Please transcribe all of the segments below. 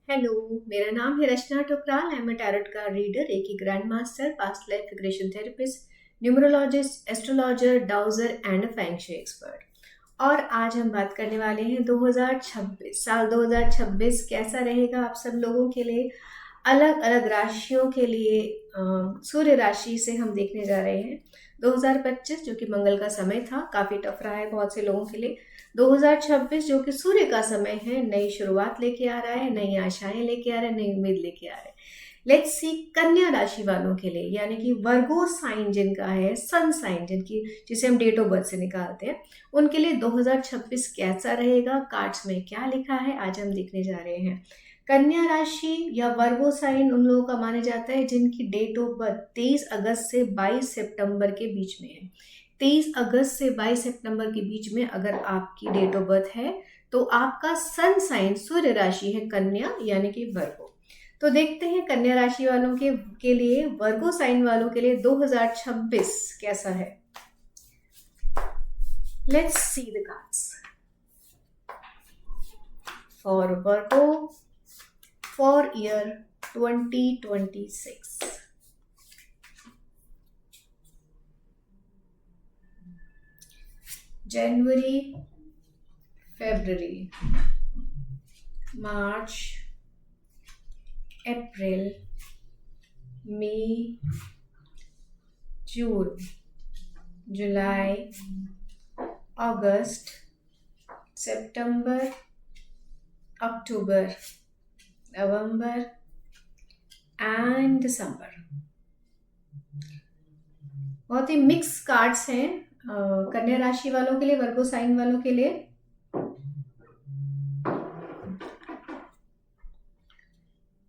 Hello, मेरा नाम है Rachna Tukral. I am a tarot card reader, reiki grand master, past life regression therapist, numerologist, astrologer, dowser and feng shui expert. और आज हम बात करने वाले हैं 2026 साल 2026 कैसा रहेगा आप सब लोगों के लिए। अलग अलग राशियों के लिए सूर्य राशि से हम देखने जा रहे हैं 2025 जो कि मंगल का समय था, काफी टफ रहा है बहुत से लोगों के लिए। 2026 जो कि सूर्य का समय है, नई शुरुआत लेके आ रहा है, नई आशाएं लेके आ रहा है, नई उम्मीद लेके आ रहा है। लेट्स सी कन्या राशि वालों के लिए, यानी कि वर्गो साइन जिनका है, सन साइन जिनकी, जिसे हम डेट ऑफ बर्थ से निकालते हैं, उनके लिए 2026 कैसा रहेगा, कार्ड्स में क्या लिखा है, आज हम देखने जा रहे हैं। कन्या राशि या वर्गो साइन उन लोगों का माना जाता है जिनकी डेट ऑफ बर्थ 23 अगस्त से 22 सितंबर के बीच में है। 23 अगस्त से 22 सितंबर के बीच में अगर आपकी डेट ऑफ बर्थ है तो आपका सन साइन सूर्य राशि है कन्या, यानी कि वर्गो। तो देखते हैं कन्या राशि वालों के लिए, वर्गो साइन वालों के लिए 2026 कैसा है। Let's see the cards for Virgo for year 2026। January, February, March, April, May, June, July, August, September, October, November and December. बहुत ही मिक्स कार्ड्स हैं कन्या राशि वालों के लिए, वर्गो साइन वालों के लिए।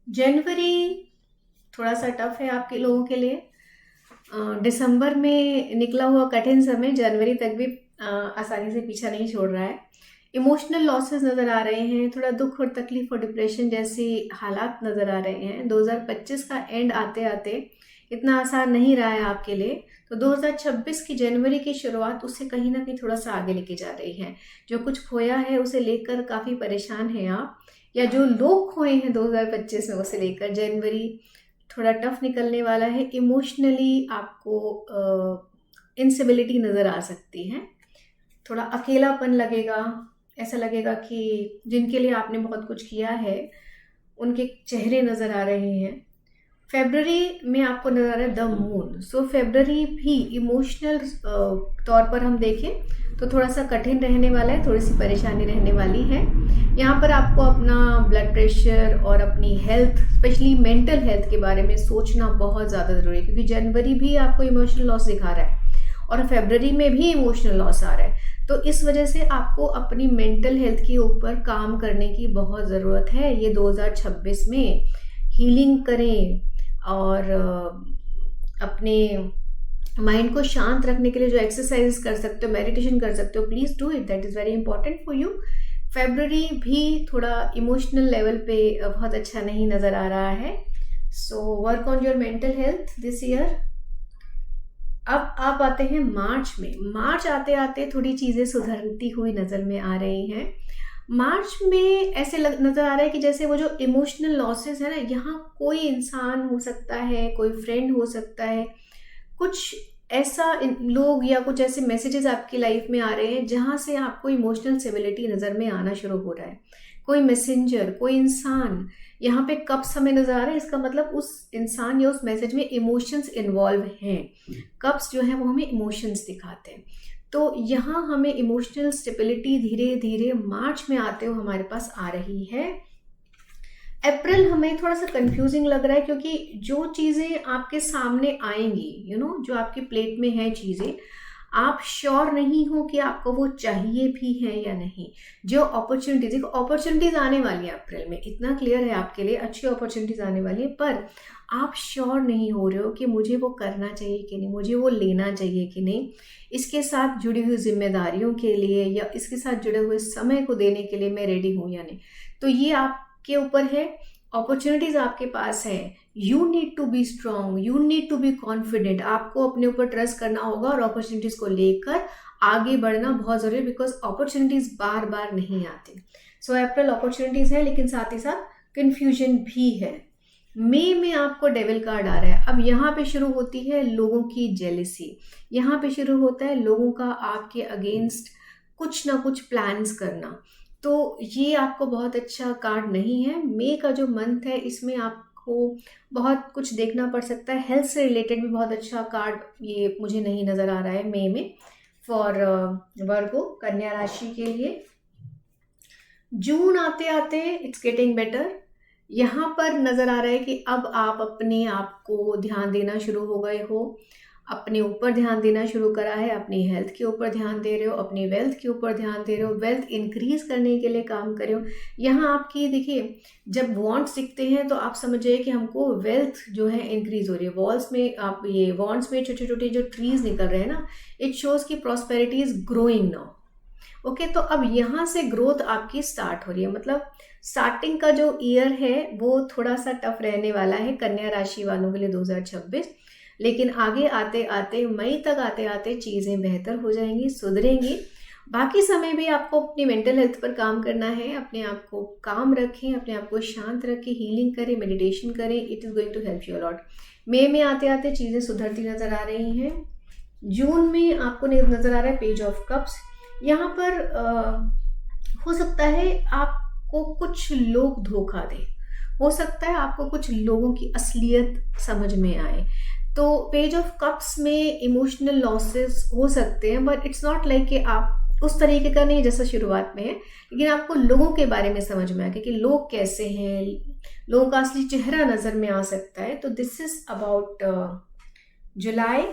जनवरी थोड़ा सा टफ है आपके लोगों के लिए। दिसंबर में निकला हुआ कठिन समय जनवरी तक भी आसानी से पीछा नहीं छोड़ रहा है। इमोशनल लॉसेस नज़र आ रहे हैं, थोड़ा दुख और तकलीफ और डिप्रेशन जैसी हालात नज़र आ रहे हैं। 2025 का एंड आते आते इतना आसान नहीं रहा है आपके लिए, तो 2026 की जनवरी की शुरुआत उससे कहीं ना कहीं थोड़ा सा आगे लेके जा रही है। जो कुछ खोया है उसे लेकर काफ़ी परेशान हैं आप, या जो लोग खोए हैं 2025 में उसे लेकर जनवरी थोड़ा टफ निकलने वाला है। इमोशनली आपको इंस्टेबिलिटी नज़र आ सकती है, थोड़ा अकेलापन लगेगा, ऐसा लगेगा कि जिनके लिए आपने बहुत कुछ किया है उनके चेहरे नज़र आ रहे हैं। फेब्रवरी में आपको नज़र आ रहा है द मून। सो फेब्रवरी भी इमोशनल तौर पर हम देखें तो थोड़ा सा कठिन रहने वाला है, थोड़ी सी परेशानी रहने वाली है। यहाँ पर आपको अपना ब्लड प्रेशर और अपनी हेल्थ, स्पेशली मेंटल हेल्थ के बारे में सोचना बहुत ज़्यादा ज़रूरी है, क्योंकि जनवरी भी आपको इमोशनल लॉस दिखा रहा है और फरवरी में भी इमोशनल लॉस आ रहा है। तो इस वजह से आपको अपनी मेंटल हेल्थ के ऊपर काम करने की बहुत ज़रूरत है। ये 2026 में हीलिंग करें और अपने माइंड को शांत रखने के लिए जो एक्सरसाइज कर सकते हो, मेडिटेशन कर सकते हो, please do it, that is very important for you. फरवरी भी थोड़ा इमोशनल लेवल पे बहुत अच्छा नहीं नज़र आ रहा है। So work on your mental health this year. अब आप आते हैं मार्च में। मार्च आते आते थोड़ी चीज़ें सुधरती हुई नज़र में आ रही हैं। मार्च में ऐसे नज़र आ रहा है कि जैसे वो जो इमोशनल लॉसेस है ना, यहाँ कोई इंसान हो सकता है, कोई फ्रेंड हो सकता है, कुछ ऐसा लोग या कुछ ऐसे मैसेजेस आपकी लाइफ में आ रहे हैं जहाँ से आपको इमोशनल स्टेबिलिटी नज़र में आना शुरू हो रहा है। कोई मैसेंजर, कोई इंसान, यहाँ पे कप्स हमें नज़र आ रहा है, इसका मतलब उस इंसान या उस मैसेज में इमोशंस इन्वॉल्व हैं। कप्स जो है वो हमें इमोशंस दिखाते हैं। तो यहाँ हमें इमोशनल स्टेबिलिटी धीरे धीरे मार्च में आते हुए हमारे पास आ रही है। अप्रैल हमें थोड़ा सा कंफ्यूजिंग लग रहा है, क्योंकि जो चीज़ें आपके सामने आएंगी, जो आपकी प्लेट में है चीज़ें, आप श्योर नहीं हो कि आपको वो चाहिए भी है या नहीं। जो अपॉर्चुनिटीज आने वाली है अप्रैल में, इतना क्लियर है आपके लिए, अच्छी अपॉर्चुनिटीज आने वाली है, पर आप श्योर नहीं हो रहे हो कि मुझे वो करना चाहिए कि नहीं, मुझे वो लेना चाहिए कि नहीं। इसके साथ जुड़ी हुई जिम्मेदारियों के लिए या इसके साथ जुड़े हुए समय को देने के लिए मैं रेडी हूँ या नहीं। तो ये आपके ऊपर है। अपॉर्चुनिटीज आपके पास है, you need to be strong, you need to be confident. आपको अपने ऊपर ट्रस्ट करना होगा और अपॉर्चुनिटीज को लेकर आगे बढ़ना बहुत जरूरी है, बिकॉज अपॉर्चुनिटीज बार बार नहीं आती। सो अप्रैल अपॉर्चुनिटीज है, लेकिन साथ ही साथ कंफ्यूजन भी है। मई में आपको डेविल कार्ड आ रहा है। अब यहाँ पे शुरू होती है लोगों की जेलिसी, यहाँ पे शुरू होता है लोगों का आपके अगेंस्ट कुछ ना कुछ प्लान्स करना। तो ये आपको बहुत अच्छा कार्ड नहीं है। मई का जो मंथ है इसमें आपको बहुत कुछ देखना पड़ सकता है। हेल्थ से रिलेटेड भी बहुत अच्छा कार्ड ये मुझे नहीं नज़र आ रहा है मई में फॉर वर्गो, कन्या राशि के लिए। जून आते आते इट्स गेटिंग बेटर। यहाँ पर नज़र आ रहा है कि अब आप अपने आप को ध्यान देना शुरू हो गए हो, अपने ऊपर ध्यान देना शुरू करा है, अपनी हेल्थ के ऊपर ध्यान दे रहे हो, अपनी वेल्थ के ऊपर ध्यान दे रहे हो, वेल्थ इंक्रीज करने के लिए काम कर रहे हो। यहाँ आपकी देखिए जब वॉन्ट्स दिखते हैं तो आप समझिए कि हमको वेल्थ जो है इंक्रीज हो रही है। वॉल्स में आप ये वॉन्ट्स में छोटे छोटे जो ट्रीज निकल रहे हैं ना, इट शोज की prosperity is growing now. Okay, तो अब यहाँ से ग्रोथ आपकी स्टार्ट हो रही है। मतलब स्टार्टिंग का जो ईयर है वो थोड़ा सा टफ रहने वाला है कन्या राशि वालों के लिए 2026, लेकिन आगे आते आते मई तक आते आते चीज़ें बेहतर हो जाएंगी, सुधरेंगी। बाकी समय भी आपको अपनी मेंटल हेल्थ पर काम करना है। अपने आप को काम रखें, अपने आप को शांत रखें, हीलिंग करें, मेडिटेशन करें। It is going to help you a lot. मई में आते आते चीज़ें सुधरती नज़र आ रही हैं। जून में आपको नज़र आ रहा है पेज ऑफ कप्स। यहाँ पर हो सकता है आपको कुछ लोग धोखा दें, हो सकता है आपको कुछ लोगों की असलियत समझ में आए। तो पेज ऑफ कप्स में इमोशनल लॉसेस हो सकते हैं, बट इट्स नॉट लाइक कि आप उस तरीके का नहीं जैसा शुरुआत में है, लेकिन आपको लोगों के बारे में समझ में आएगा कि लोग कैसे हैं, लोगों का असली चेहरा नज़र में आ सकता है। तो दिस इज अबाउट जुलाई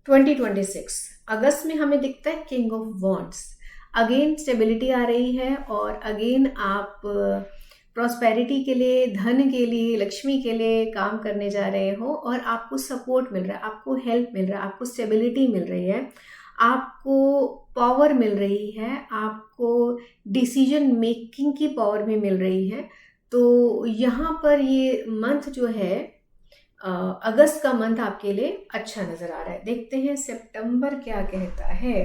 2026। अगस्त में हमें दिखता है king of wands. Again stability आ रही है और अगेन आप प्रॉस्पेरिटी के लिए, धन के लिए, लक्ष्मी के लिए काम करने जा रहे हो और आपको सपोर्ट मिल रहा है, आपको हेल्प मिल रहा है, आपको स्टेबिलिटी मिल रही है, आपको पावर मिल रही है, आपको डिसीजन मेकिंग की पावर भी मिल रही है। तो यहाँ पर ये मंथ जो है अगस्त का मंथ आपके लिए अच्छा नज़र आ रहा है। देखते हैं सितंबर क्या कहता है।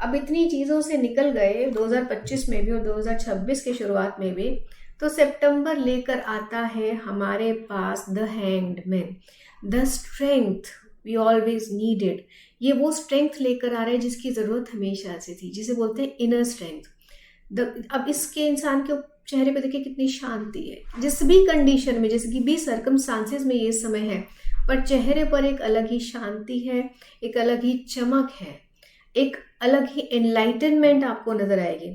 अब इतनी चीज़ों से निकल गए 2025 में भी और 2026 की शुरुआत में भी, तो सितंबर लेकर आता है हमारे पास the hanged man, the strength we always needed. ये वो स्ट्रेंथ लेकर आ रहा है जिसकी ज़रूरत हमेशा से थी, जिसे बोलते हैं इनर स्ट्रेंथ। अब इसके इंसान के चेहरे पे देखिए कितनी शांति है, जिस भी कंडीशन में, जिस भी सर्कमस्टांसेस में ये समय है, पर चेहरे पर एक अलग ही शांति है, एक अलग ही चमक है, एक अलग ही एनलाइटनमेंट आपको नजर आएगी।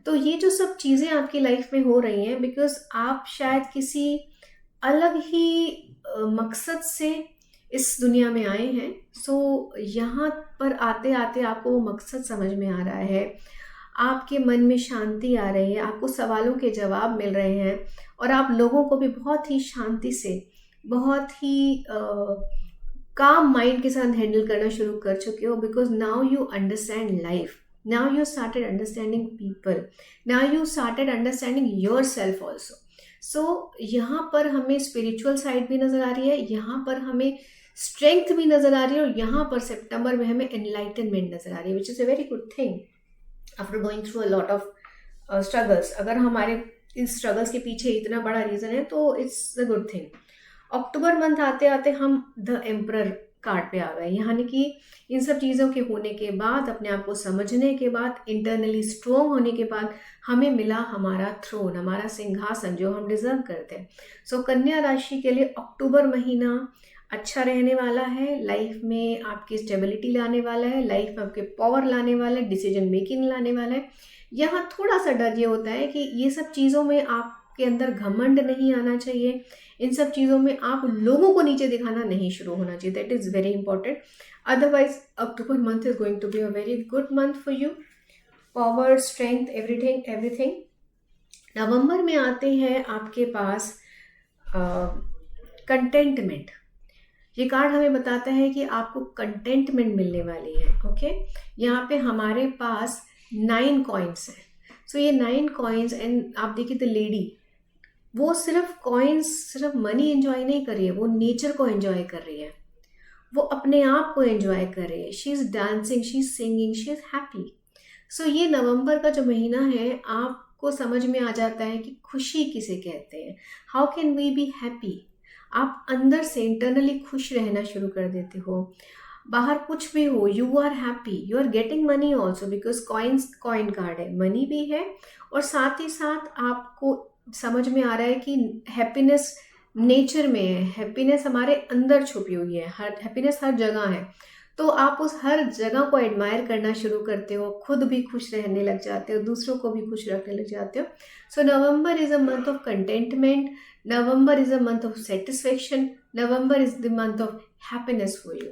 तो ये जो सब चीज़ें आपकी लाइफ में हो रही हैं बिकॉज आप शायद किसी अलग ही मकसद से इस दुनिया में आए हैं। सो यहाँ पर आते आते आपको वो मकसद समझ में आ रहा है, आपके मन में शांति आ रही है, आपको सवालों के जवाब मिल रहे हैं और आप लोगों को भी बहुत ही शांति से, बहुत ही काम माइंड के साथ हैंडल करना शुरू कर चुके हो। Because now you understand life, now you started understanding people, now you started understanding yourself also. So यहाँ पर हमें स्पिरिचुअल साइड भी नज़र आ रही है, यहाँ पर हमें स्ट्रेंथ भी नज़र आ रही है और यहाँ पर सितंबर में हमें एनलाइटनमेंट नज़र आ रही है, which is a very good thing after going through a lot of struggles. अगर हमारे इस स्ट्रगल्स के पीछे इतना बड़ा रीज़न है तो it's a good thing. October month आते आते हम द एम्परर कार्ड पे आ गए, यानी कि इन सब चीज़ों के होने के बाद, अपने आप को समझने के बाद, इंटरनली स्ट्रोंग होने के बाद हमें मिला हमारा थ्रोन, हमारा सिंहासन जो हम डिजर्व करते हैं। सो कन्या राशि के लिए अक्टूबर महीना अच्छा रहने वाला है, लाइफ में आपकी स्टेबिलिटी लाने वाला है, लाइफ में आपके पावर लाने वाला है, डिसीजन मेकिंग लाने वाला है। यहाँ थोड़ा सा डर ये होता है कि ये सब चीज़ों में आपके अंदर घमंड नहीं आना चाहिए, इन सब चीज़ों में आप लोगों को नीचे दिखाना नहीं शुरू होना चाहिए। That is very important. Otherwise October month is going to be a very good month for you, power, strength, everything everything. नवंबर में आते हैं आपके पास कंटेंटमेंट। ये कार्ड हमें बताता है कि आपको कंटेंटमेंट मिलने वाली है। ओके, यहाँ पे हमारे पास 9 कॉइन्स हैं। सो ये 9 कॉइन्स, एंड आप देखिए द लेडी, वो सिर्फ कॉइन्स, सिर्फ मनी एंजॉय नहीं कर रही है, वो नेचर को एंजॉय कर रही है, वो अपने आप को एंजॉय कर रही है। She is dancing, she is singing, she is happy. So ये नवंबर का जो महीना है, आप आपको समझ में आ जाता है कि खुशी किसे कहते हैं, how can we be happy. आप अंदर से इंटरनली खुश रहना शुरू कर देते हो। बाहर कुछ भी हो, you are happy, you are getting money also, because coin card है, मनी भी है और साथ ही साथ आपको समझ में आ रहा है कि हैप्पीनेस नेचर में है, हैप्पीनेस हमारे अंदर छुपी हुई है, हर हैप्पीनेस हर जगह है। तो आप उस हर जगह को एडमायर करना शुरू करते हो, खुद भी खुश रहने लग जाते हो, दूसरों को भी खुश रखने लग जाते हो। So November is a month of contentment, November is a month of satisfaction, November is the month of happiness for you.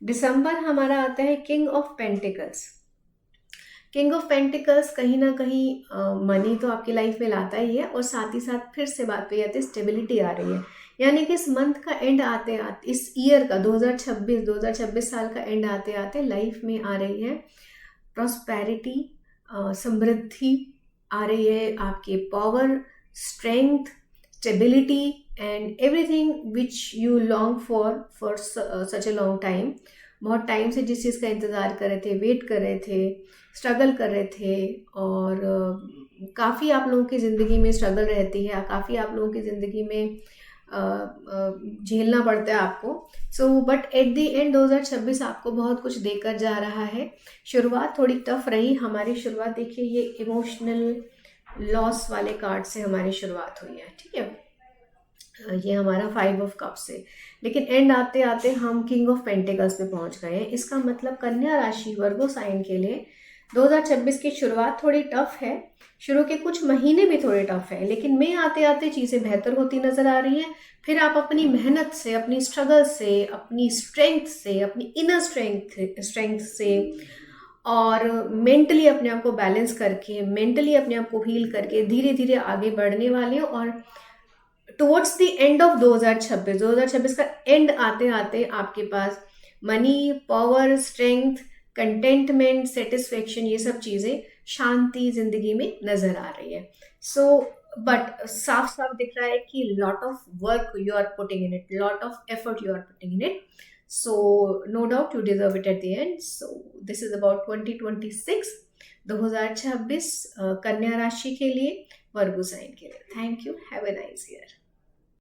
दिसंबर हमारा आता है king of pentacles. King of pentacles कहीं ना कहीं मनी तो आपकी लाइफ में लाता ही है और साथ ही साथ फिर से बात पे आती है, स्टेबिलिटी आ रही है। यानी कि इस मंथ का एंड आते आते, इस ईयर का 2026 साल का एंड आते आते लाइफ में आ रही है प्रॉस्पेरिटी, समृद्धि आ रही है, आपके power, strength, stability and everything which you long for such a long time. बहुत टाइम से जिस चीज़ का इंतज़ार कर रहे थे, वेट कर रहे थे, स्ट्रगल कर रहे थे, और काफ़ी आप लोगों की ज़िंदगी में स्ट्रगल रहती है, काफ़ी आप लोगों की ज़िंदगी में झेलना पड़ता है आपको। So but at the and 2026 आपको बहुत कुछ देकर जा रहा है। शुरुआत थोड़ी टफ रही हमारी, शुरुआत देखिए ये इमोशनल लॉस वाले कार्ड से हमारी शुरुआत हुई है, ठीक है, ये हमारा 5 ऑफ कप से, लेकिन एंड आते आते हम किंग ऑफ पेंटिकल्स पे पहुंच गए हैं। इसका मतलब कन्या राशि वर्गो साइन के लिए 2026 की शुरुआत थोड़ी टफ है, शुरू के कुछ महीने भी थोड़े टफ है, लेकिन मई आते आते चीज़ें बेहतर होती नजर आ रही हैं। फिर आप अपनी मेहनत से, अपनी स्ट्रगल से, अपनी स्ट्रेंथ से, अपनी इनर स्ट्रेंथ से और मेंटली अपने आप को बैलेंस करके, मेंटली अपने आप को हील करके धीरे धीरे आगे बढ़ने वाले हो। और टुवर्ड्स द एंड ऑफ 2026 का एंड आते आते आपके पास money, power, strength, contentment, satisfaction, ये सब चीज़ें, शांति जिंदगी में नजर आ रही है। सो बट साफ साफ दिख रहा है कि lot of work you are putting in it, lot of effort you are putting in it, so no doubt you deserve it at the end. So this is about 2026 कन्या राशि के लिए, वर्गो साइन के लिए। Thank you, have a nice year.